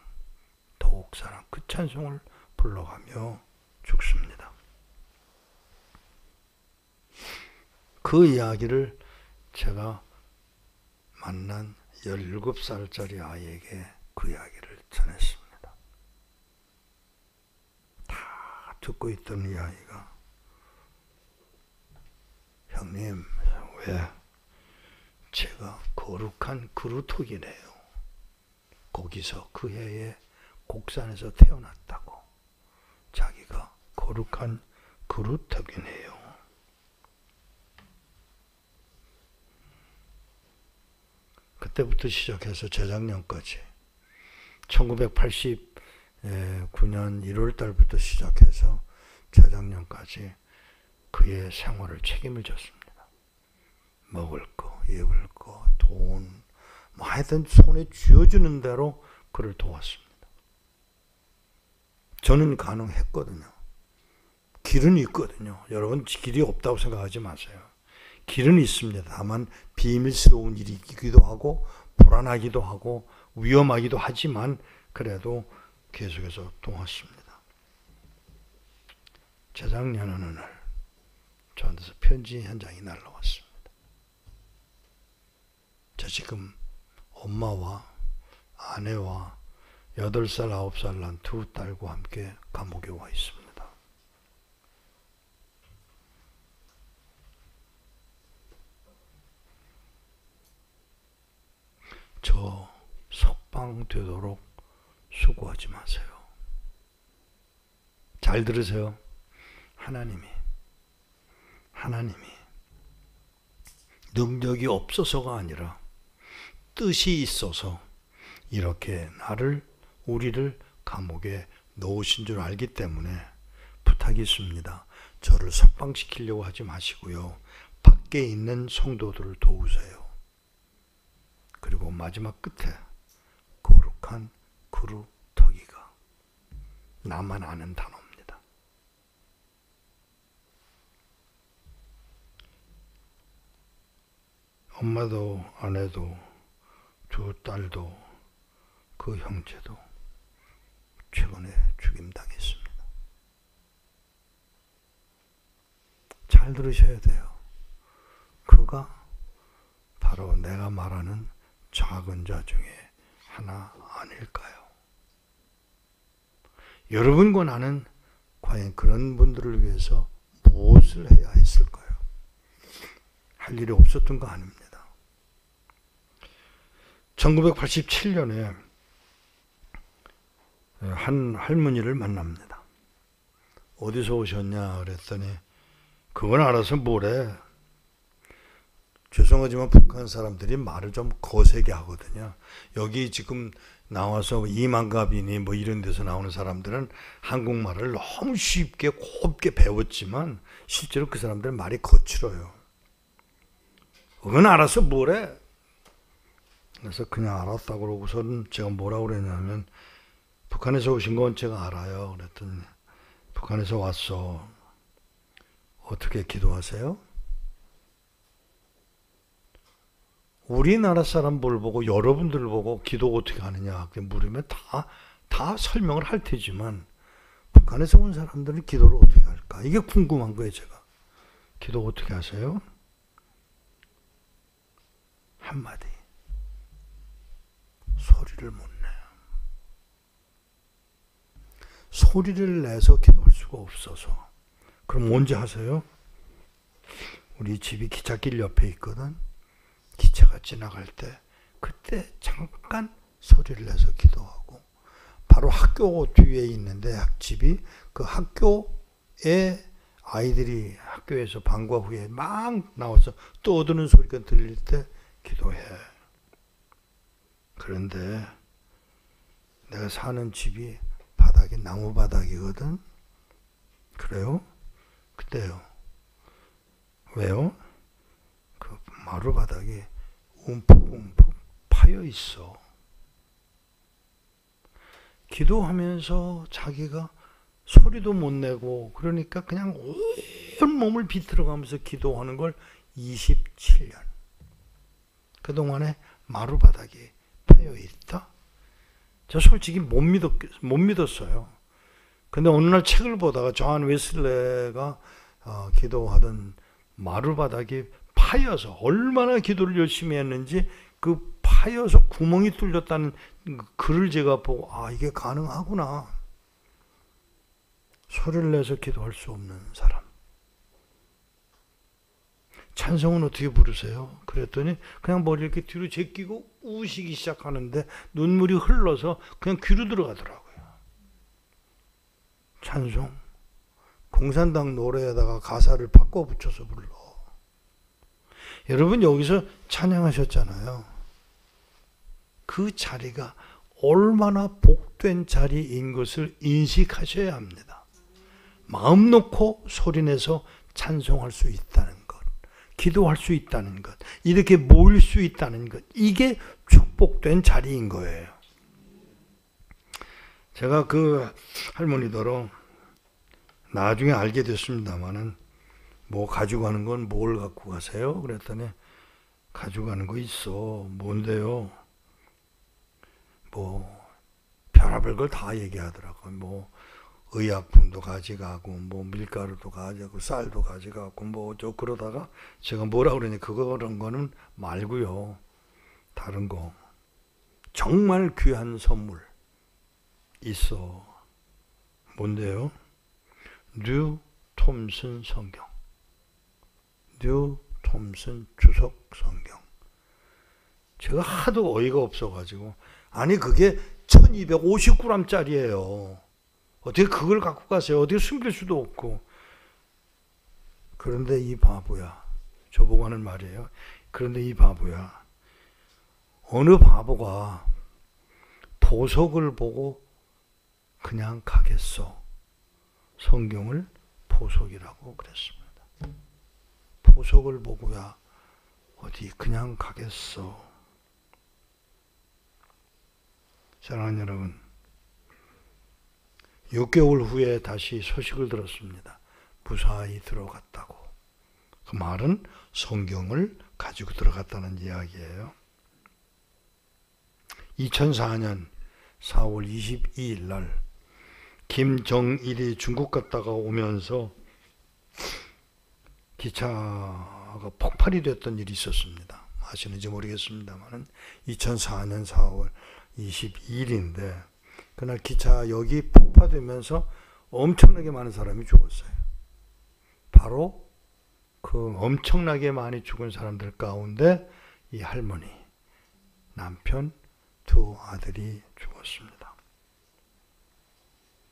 더욱 사랑, 그 찬송을 불러가며 죽습니다. 그 이야기를 제가 만난 17살짜리 아이에게 그 이야기를 전했습니다. 다 듣고 있던 이 아이가, 형님, 왜? 제가 거룩한 그루터기네요. 거기서 그 해에 곡산에서 태어났다고. 자기가 거룩한 그루터기네요. 그때부터 시작해서 재작년까지 1989년 1월 달부터 시작해서 재작년까지 그의 생활을 책임을 졌습니다. 먹을 거, 입을 거, 돈, 뭐 하여튼 손에 쥐어주는 대로 그를 도왔습니다. 저는 가능했거든요. 길은 있거든요. 여러분 길이 없다고 생각하지 마세요. 길은 있습니다. 다만 비밀스러운 일이기도 하고 불안하기도 하고 위험하기도 하지만 그래도 계속해서 도왔습니다. 재작년 어느 날 저한테서 편지 한 장이 날라왔습니다. 저 지금 엄마와 아내와 8살, 9살 난 두 딸과 함께 감옥에 와 있습니다. 저 석방되도록 수고하지 마세요. 잘 들으세요. 하나님이 능력이 없어서가 아니라 뜻이 있어서 이렇게 우리를 감옥에 넣으신 줄 알기 때문에 부탁이 있습니다. 저를 석방시키려고 하지 마시고요. 밖에 있는 성도들을 도우세요. 그리고 마지막 끝에 거룩한 그루터기가 나만 아는 단어입니다. 엄마도 아내도 두 딸도 그 형제도 최근에 죽임당했습니다. 잘 들으셔야 돼요. 그가 바로 내가 말하는 작은 자 중에 하나 아닐까요? 여러분과 나는 과연 그런 분들을 위해서 무엇을 해야 했을까요? 할 일이 없었던 거 아닙니다. 1987년에 한 할머니를 만납니다. 어디서 오셨냐 그랬더니 그건 알아서 뭐래. 죄송하지만 북한 사람들이 말을 좀 거세게 하거든요. 여기 지금 나와서 이만갑이니 뭐 이런 데서 나오는 사람들은 한국말을 너무 쉽게 곱게 배웠지만 실제로 그 사람들은 말이 거칠어요. 그건 알아서 뭐래. 그래서 그냥 알았다고 그러고서는 제가 뭐라고 그랬냐면 북한에서 오신 건 제가 알아요. 그랬더니 북한에서 왔어. 어떻게 기도하세요? 우리나라 사람들 보고 여러분들 보고 기도 어떻게 하느냐 물으면 다 설명을 할 테지만 북한에서 온 사람들은 기도를 어떻게 할까? 이게 궁금한 거예요. 제가. 기도 어떻게 하세요? 한마디. 소리를 못 내요. 소리를 내서 기도할 수가 없어서. 그럼 언제 하세요? 우리 집이 기찻길 옆에 있거든. 기차가 지나갈 때 그때 잠깐 소리를 내서 기도하고 바로 학교 뒤에 있는데 집이 그 학교에 아이들이 학교에서 방과 후에 막 나와서 떠드는 소리가 들릴 때 기도해. 그런데 내가 사는 집이 바닥이 나무 바닥이거든. 그래요? 그때요. 왜요? 그 마루 바닥이 움푹움푹 파여 있어. 기도하면서 자기가 소리도 못 내고 그러니까 그냥 온 몸을 비틀어가면서 기도하는 걸 27년. 그동안에 마루 바닥이 파여 있다? 저 솔직히 못 믿었어요. 근데 어느 날 책을 보다가 존 웨슬레가 기도하던 마루 바닥이 파여서 얼마나 기도를 열심히 했는지 그 파여서 구멍이 뚫렸다는 글을 제가 보고 이게 가능하구나. 소리를 내서 기도할 수 없는 사람. 찬송은 어떻게 부르세요? 그랬더니 그냥 머리 이렇게 뒤로 제끼고 우시기 시작하는데 눈물이 흘러서 그냥 귀로 들어가더라고요. 찬송. 공산당 노래에다가 가사를 바꿔 붙여서 불러. 여러분 여기서 찬양하셨잖아요. 그 자리가 얼마나 복된 자리인 것을 인식하셔야 합니다. 마음 놓고 소리내서 찬송할 수 있다는 것. 기도할 수 있다는 것, 이렇게 모일 수 있다는 것, 이게 축복된 자리인 거예요. 제가 그 할머니더러 나중에 알게 됐습니다만은 뭐 가지고 가는 건 뭘 갖고 가세요? 그랬더니 가지고 가는 거 있어. 뭔데요? 뭐 별의별 걸 다 얘기하더라고요. 뭐 의약품도 가져가고 뭐 밀가루도 가져가고 쌀도 가져가고 뭐 저 그러다가 제가 뭐라 그러니 그런 거는 말고요. 다른 거 정말 귀한 선물 있어. 뭔데요? 뉴 톰슨 성경. 뉴 톰슨 주석 성경. 제가 하도 어이가 없어가지고 아니 그게 1250g짜리예요. 어떻게 그걸 갖고 가세요? 어떻게 숨길 수도 없고. 그런데 이 바보야. 저보고 하는 말이에요. 그런데 이 바보야. 어느 바보가 보석을 보고 그냥 가겠어. 성경을 보석이라고 그랬습니다. 보석을 보고야 어디 그냥 가겠어. 사랑하는 여러분, 6개월 후에 다시 소식을 들었습니다. 무사히 들어갔다고. 그 말은 성경을 가지고 들어갔다는 이야기예요. 2004년 4월 22일 날 김정일이 중국 갔다가 오면서 기차가 폭발이 됐던 일이 있었습니다. 아시는지 모르겠습니다만 2004년 4월 22일인데 그날 기차역이 폭파되면서 엄청나게 많은 사람이 죽었어요. 바로 그 엄청나게 많이 죽은 사람들 가운데 이 할머니, 남편, 두 아들이 죽었습니다.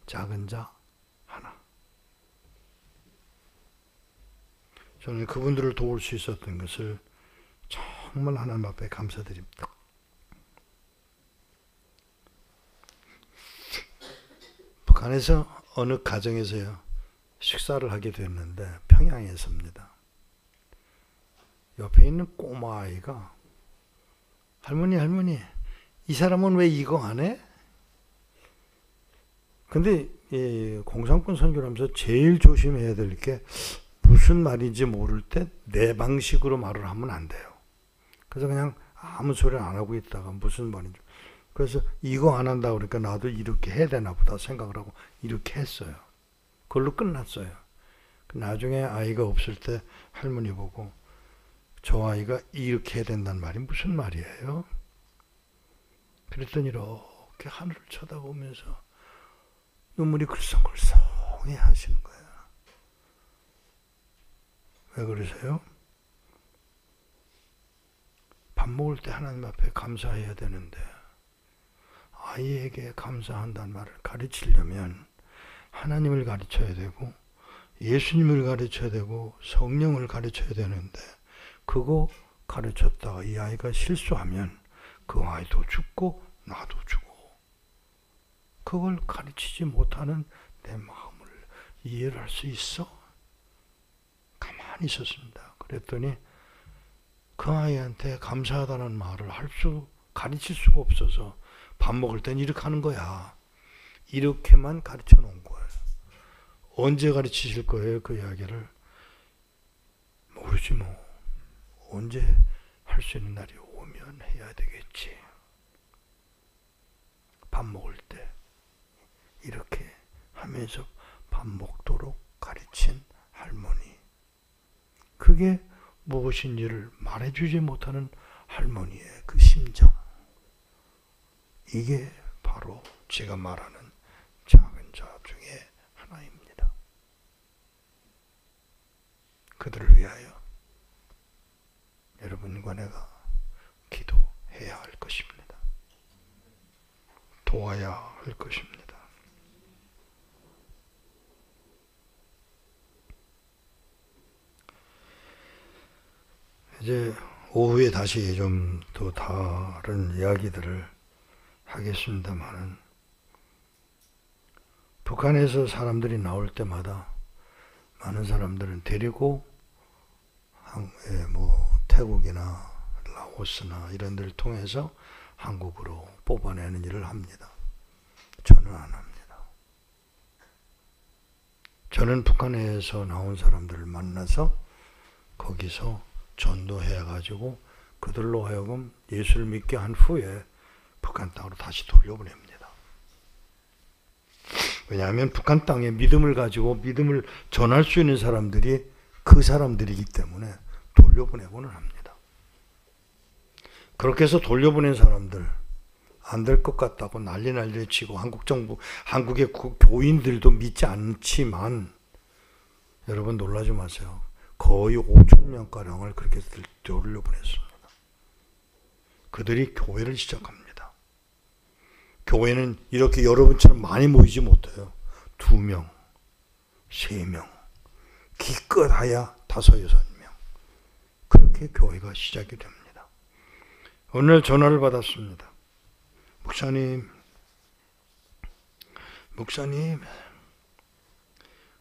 작은 자 하나. 저는 그분들을 도울 수 있었던 것을 정말 하나님 앞에 감사드립니다. 북한에서 어느 가정에서요 식사를 하게 됐는데 평양에서입니다. 옆에 있는 꼬마 아이가 할머니 이 사람은 왜 이거 안 해? 근데 공산권 선교를 하면서 제일 조심해야 될 게 무슨 말인지 모를 때 내 방식으로 말을 하면 안 돼요. 그래서 그냥 아무 소리 안 하고 있다가 무슨 말인지 그래서 이거 안 한다 그러니까 나도 이렇게 해야 되나 보다 생각을 하고 이렇게 했어요. 그걸로 끝났어요. 나중에 아이가 없을 때 할머니 보고 저 아이가 이렇게 해야 된다는 말이 무슨 말이에요? 그랬더니 이렇게 하늘을 쳐다보면서 눈물이 글썽글썽해 하시는 거예요. 왜 그러세요? 밥 먹을 때 하나님 앞에 감사해야 되는데 아이에게 감사한다는 말을 가르치려면 하나님을 가르쳐야 되고 예수님을 가르쳐야 되고 성령을 가르쳐야 되는데 그거 가르쳤다가 이 아이가 실수하면 그 아이도 죽고 나도 죽고 그걸 가르치지 못하는 내 마음을 이해를 할 수 있어? 가만히 있었습니다. 그랬더니 그 아이한테 감사하다는 말을 가르칠 수가 없어서 밥 먹을 땐 이렇게 하는 거야. 이렇게만 가르쳐 놓은 거예요. 언제 가르치실 거예요? 그 이야기를. 모르지 뭐. 언제 할 수 있는 날이 오면 해야 되겠지. 밥 먹을 때 이렇게 하면서 밥 먹도록 가르친 할머니. 그게 무엇인지를 말해주지 못하는 할머니의 그 심정. 이게 바로 제가 말하는 작은 자 중에 하나입니다. 그들을 위하여 여러분과 내가 기도해야 할 것입니다. 도와야 할 것입니다. 이제 오후에 다시 좀 또 다른 이야기들을 하겠습니다만은 북한에서 사람들이 나올 때마다 많은 사람들은 데리고 태국이나 라오스나 이런 데를 통해서 한국으로 뽑아내는 일을 합니다. 저는 안 합니다. 저는 북한에서 나온 사람들을 만나서 거기서 전도해가지고 그들로 하여금 예수를 믿게 한 후에 북한 땅으로 다시 돌려보냅니다. 왜냐하면 북한 땅에 믿음을 가지고 믿음을 전할 수 있는 사람들이 그 사람들이기 때문에 돌려보내고는 합니다. 그렇게 해서 돌려보낸 사람들 안 될 것 같다고 난리 치고 한국 정부, 한국의 교인들도 믿지 않지만 여러분 놀라지 마세요. 거의 5,000명가량을 그렇게 돌려보냈습니다. 그들이 교회를 시작합니다. 교회는 이렇게 여러분처럼 많이 모이지 못해요. 2명, 3명, 기껏해야 5, 6명. 그렇게 교회가 시작이 됩니다. 오늘 전화를 받았습니다. 목사님,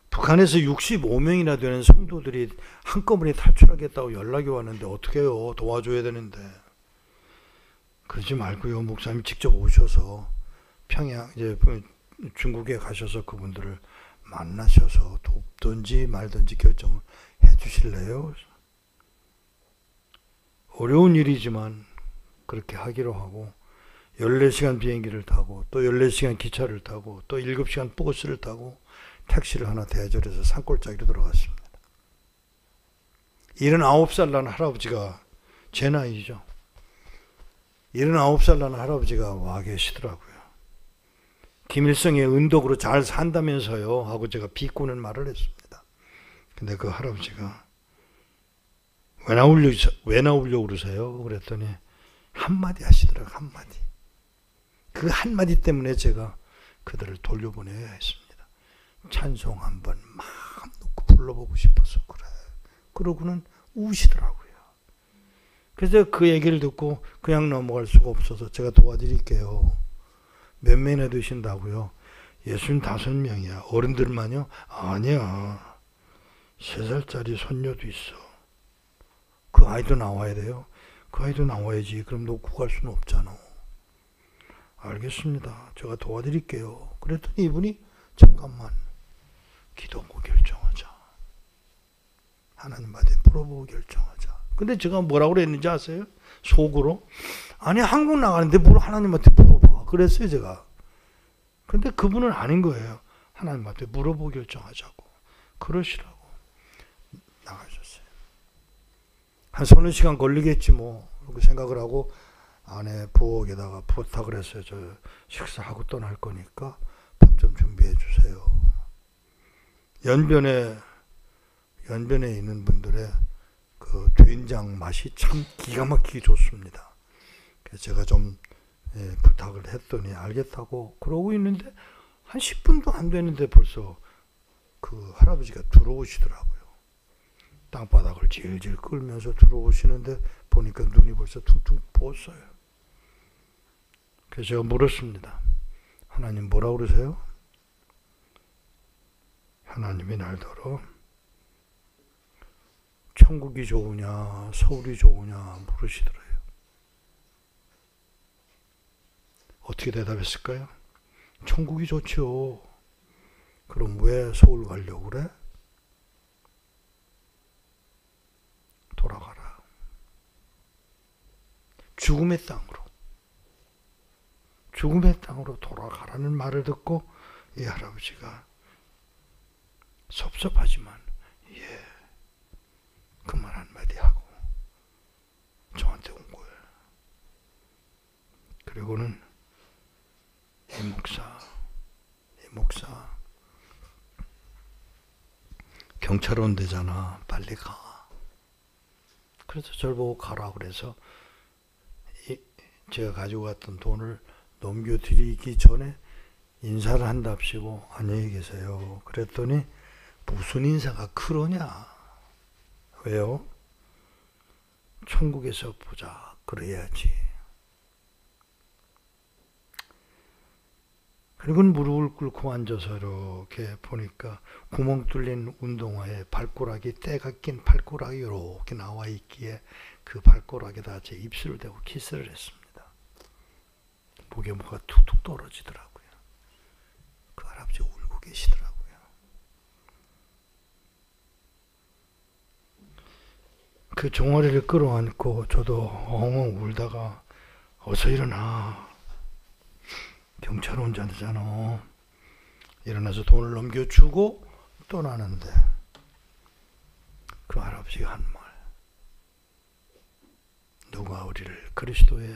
북한에서 65명이나 되는 성도들이 한꺼번에 탈출하겠다고 연락이 왔는데 어떻게 해요? 도와줘야 되는데. 그러지 말고요. 목사님 직접 오셔서 평양, 이제 중국에 가셔서 그분들을 만나셔서 돕든지 말든지 결정을 해 주실래요? 어려운 일이지만 그렇게 하기로 하고 14시간 비행기를 타고 또 14시간 기차를 타고 또 7시간 버스를 타고 택시를 하나 대절해서 산골짜기로 들어갔습니다. 79살 난 할아버지가 제 나이죠. 79살 난 할아버지가 와 계시더라고요. 김일성의 은덕으로 잘 산다면서요 하고 제가 비꼬는 말을 했습니다. 근데 그 할아버지가 왜 나오려고 그러세요? 그랬더니 한마디 하시더라고요. 한마디. 그 한마디 때문에 제가 그들을 돌려보내야 했습니다. 찬송 한번 마음 놓고 불러보고 싶어서 그래. 그러고는 우시더라고요. 그래서 그 얘기를 듣고 그냥 넘어갈 수가 없어서 제가 도와드릴게요. 몇 명이나 되신다고요? 65명이야. 어른들만요? 아니야. 3살짜리 손녀도 있어. 그 아이도 나와야 돼요? 그 아이도 나와야지. 그럼 놓고 갈 수는 없잖아. 알겠습니다. 제가 도와드릴게요. 그랬더니 이분이 잠깐만 기도하고 결정하자. 하나님한테 물어보고 결정하자. 근데 제가 뭐라고 그랬는지 아세요? 속으로 아니 한국 나가는데 뭘 하나님한테 물어봐. 그랬어요 제가. 근데 그분은 아닌 거예요. 하나님한테 물어보고 결정하자고. 그러시라고 나가셨어요. 한 서너 시간 걸리겠지 뭐 그렇게 생각을 하고 아내 부엌에다가 부탁을 했어요. 저 식사하고 떠날 거니까 밥 좀 준비해 주세요. 연변에 있는 분들의 그 된장 맛이 참 기가 막히게 좋습니다. 그래서 제가 좀 부탁을 했더니 알겠다고 그러고 있는데 한 10분도 안 되는데 벌써 그 할아버지가 들어오시더라고요. 땅바닥을 질질 끌면서 들어오시는데 보니까 눈이 벌써 퉁퉁 부었어요. 그래서 제가 물었습니다. 하나님 뭐라 그러세요? 하나님이 날더러 천국이 좋으냐 서울이 좋으냐 물으시더래요. 어떻게 대답했을까요? 천국이 좋죠. 그럼 왜 서울 가려고 그래? 돌아가라. 죽음의 땅으로 돌아가라는 말을 듣고 이 할아버지가 섭섭하지만 그 말 한마디 하고 저한테 온 거예요. 그리고는 이 목사 경찰 온대잖아. 빨리 가. 그래서 저를 보고 가라 그래서 제가 가지고 갔던 돈을 넘겨드리기 전에 인사를 한답시고 안녕히 계세요. 그랬더니 무슨 인사가 그러냐. 왜요? 천국에서 보자. 그래야지. 그리고 무릎을 꿇고 앉아서 이렇게 보니까 구멍 뚫린 운동화에 발가락이 때가 낀 발가락이 이렇게 나와 있기에 그 발가락에다 제 입술을 대고 키스를 했습니다. 목에 뭐가 툭툭 떨어지더라고요. 그 할아버지 울고 계시더라고요. 그 종아리를 끌어안고 저도 엉엉 울다가 어서 일어나. 경찰 혼자잖아. 일어나서 돈을 넘겨주고 떠나는데 그 할아버지가 한 말. 누가 우리를 그리스도의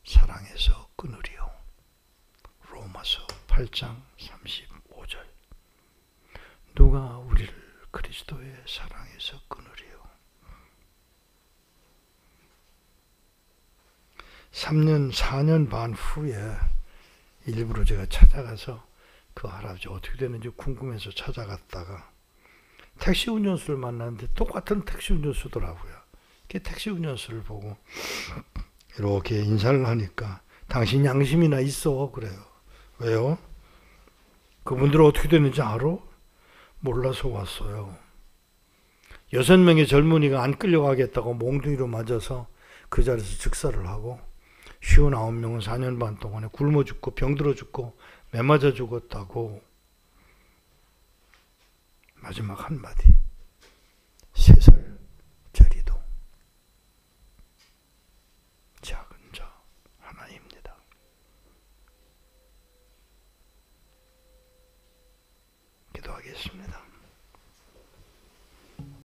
사랑에서 끊으리요. 로마서 8장 35절. 누가 우리를 그리스도의 사랑에서 끊으리요. 3년, 4년 반 후에 일부러 제가 찾아가서 그 할아버지 어떻게 되는지 궁금해서 찾아갔다가 택시 운전수를 만났는데 똑같은 택시 운전수더라고요. 그 택시 운전수를 보고 이렇게 인사를 하니까 당신 양심이나 있어 그래요. 왜요? 그분들은 어떻게 되는지 알아? 몰라서 왔어요. 6명의 젊은이가 안 끌려가겠다고 몽둥이로 맞아서 그 자리에서 즉사를 하고 59명은 4년 반 동안에 굶어 죽고 병들어 죽고 매 맞아 죽었다고. 마지막 한마디. 3살 저리도 작은 자 하나입니다. 기도하겠습니다.